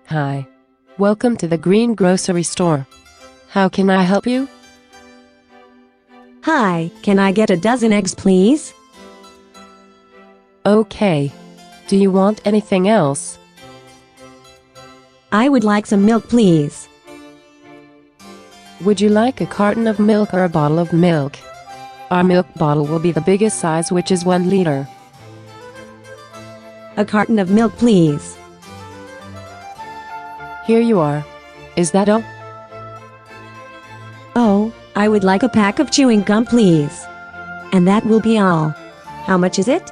Hi. Welcome to the Green Grocery Store. How can I help you? Hi, can I get a dozen eggs, please? Okay. Do you want anything else? I would like some milk, please. Would you like a carton of milk or a bottle of milk? Our milk bottle will be the biggest size, which is 1 liter. A carton of milk, please. Here you are. Is that all? Oh, I would like a pack of chewing gum, please. And that will be all. How much is it?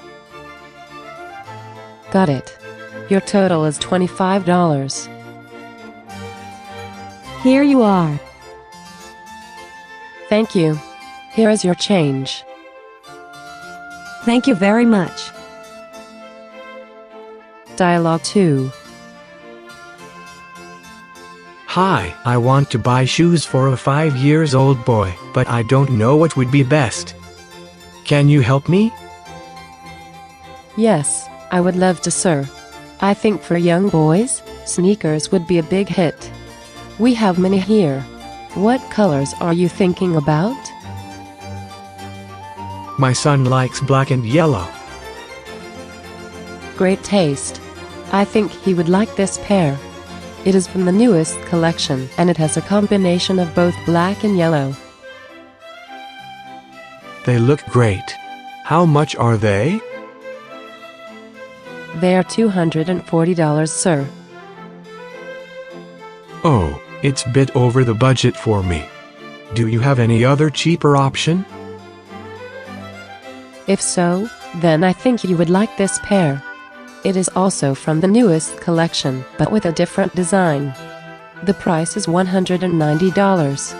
Got it. Your total is $25. Here you are. Thank you. Here is your change. Thank you very much. Dialogue 2. Hi, I want to buy shoes for a 5-year-old boy, but I don't know what would be best. Can you help me? Yes, I would love to, sir. I think for young boys, sneakers would be a big hit. We have many here. What colors are you thinking about? My son likes black and yellow. Great taste. I think he would like this pair. It is from the newest collection, and it has a combination of both black and yellow. They look great. How much are they? They are $240, sir. Oh, it's a bit over the budget for me. Do you have any other cheaper option? If so, then I think you would like this pair. It is also from the newest collection, but with a different design. The price is $190.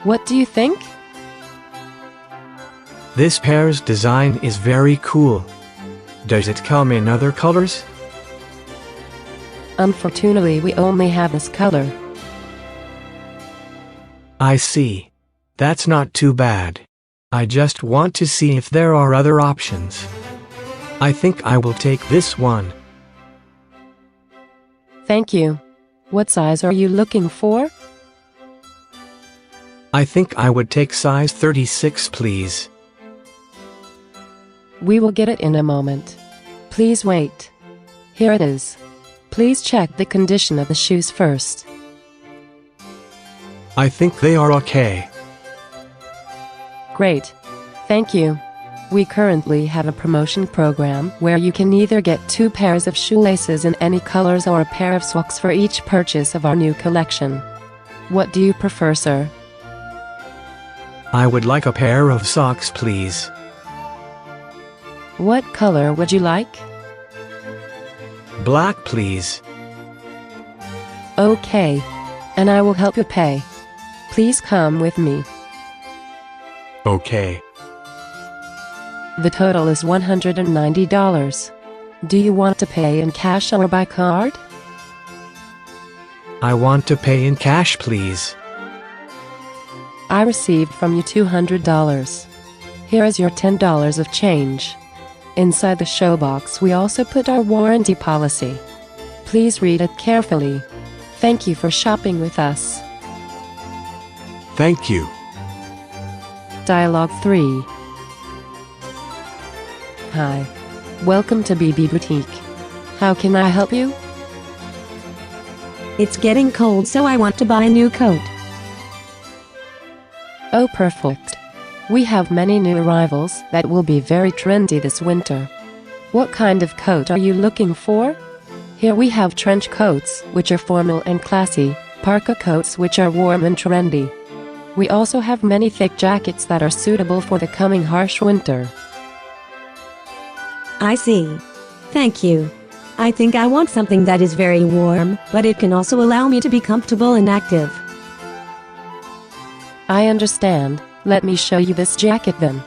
What do you think? This pair's design is very cool. Does it come in other colors? Unfortunately, we only have this color. I see. That's not too bad. I just want to see if there are other options. I think I will take this one. Thank you. What size are you looking for? I think I would take size 36, please. We will get it in a moment. Please wait. Here it is. Please check the condition of the shoes first. I think they are okay. Great. Thank you. We currently have a promotion program where you can either get 2 pairs of shoelaces in any colors or a pair of socks for each purchase of our new collection. What do you prefer, sir? I would like a pair of socks, please. What color would you like? Black, please. Okay. And I will help you pay. Please come with me. Okay. The total is $190. Do you want to pay in cash or by card? I want to pay in cash, please. I received from you $200. Here is your $10 of change. Inside the show box we also put our warranty policy. Please read it carefully. Thank you for shopping with us. Thank you. Dialogue 3. Hi. Welcome to BB Boutique. How can I help you? It's getting cold, so I want to buy a new coat. Oh, perfect. We have many new arrivals that will be very trendy this winter. What kind of coat are you looking for? Here we have trench coats, which are formal and classy, parka coats which are warm and trendy. We also have many thick jackets that are suitable for the coming harsh winter. I see. Thank you. I think I want something that is very warm, but it can also allow me to be comfortable and active. I understand. Let me show you this jacket then.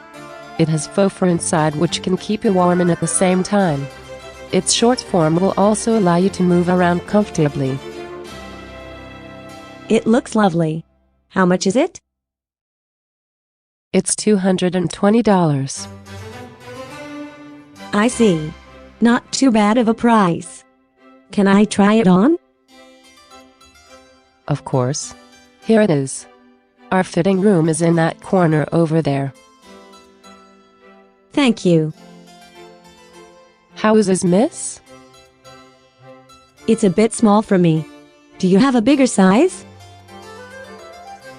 It has faux fur inside which can keep you warm and at the same time. Its short form will also allow you to move around comfortably. It looks lovely. How much is it? It's $220. I see. Not too bad of a price. Can I try it on? Of course. Here it is. Our fitting room is in that corner over there. Thank you. How is this, miss? It's a bit small for me. Do you have a bigger size?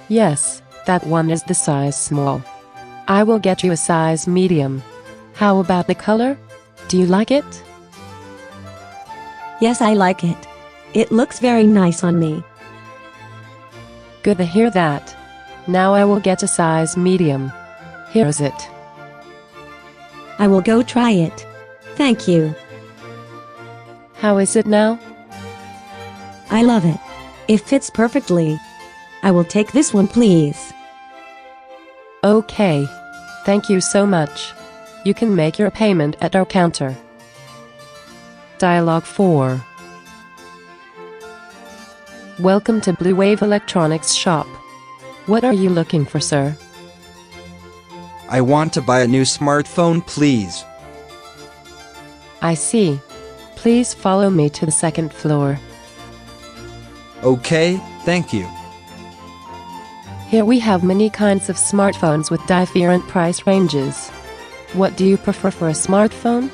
Yes, that one is the size small. I will get you a size medium. How about the color? Do you like it? Yes, I like it. It looks very nice on me. Good to hear that. Now I will get a size medium. Here is it. I will go try it. Thank you. How is it now? I love it. It fits perfectly. I will take this one, please. Okay. Thank you so much. You can make your payment at our counter. Dialogue 4. Welcome to Blue Wave Electronics Shop. What are you looking for, sir? I want to buy a new smartphone, please. I see. Please follow me to the second floor. Okay, thank you. Here we have many kinds of smartphones with different price ranges. What do you prefer for a smartphone?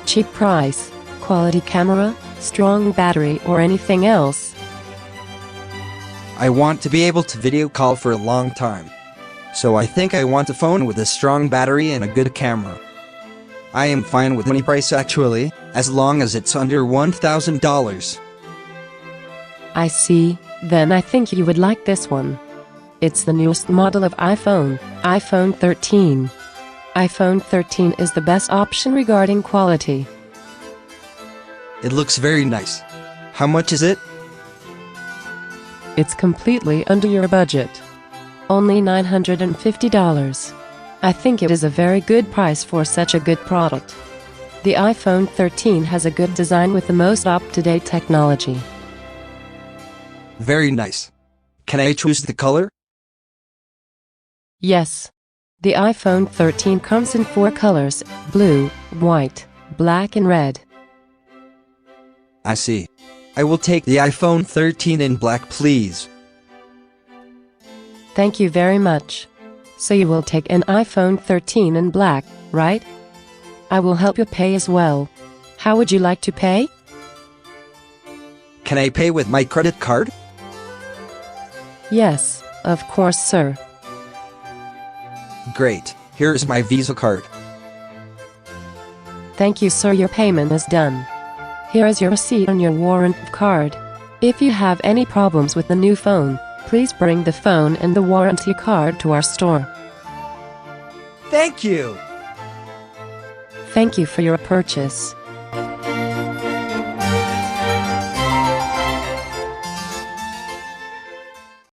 Cheap price, quality camera, strong battery, or anything else? I want to be able to video call for a long time. So I think I want a phone with a strong battery and a good camera. I am fine with any price actually, as long as it's under $1,000. I see. Then I think you would like this one. It's the newest model of iPhone 13. iPhone 13 is the best option regarding quality. It looks very nice. How much is it? It's completely under your budget. Only $950. I think it is a very good price for such a good product. The iPhone 13 has a good design with the most up-to-date technology. Very nice. Can I choose the color? Yes. The iPhone 13 comes in 4 colors: blue, white, black and red. I see. I will take the iPhone 13 in black, please. Thank you very much. So you will take an iPhone 13 in black, right? I will help you pay as well. How would you like to pay? Can I pay with my credit card? Yes, of course, sir. Great. Here is my Visa card. Thank you, sir. Your payment is done. Here is your receipt on your warranty card. If you have any problems with the new phone, please bring the phone and the warranty card to our store. Thank you! Thank you for your purchase.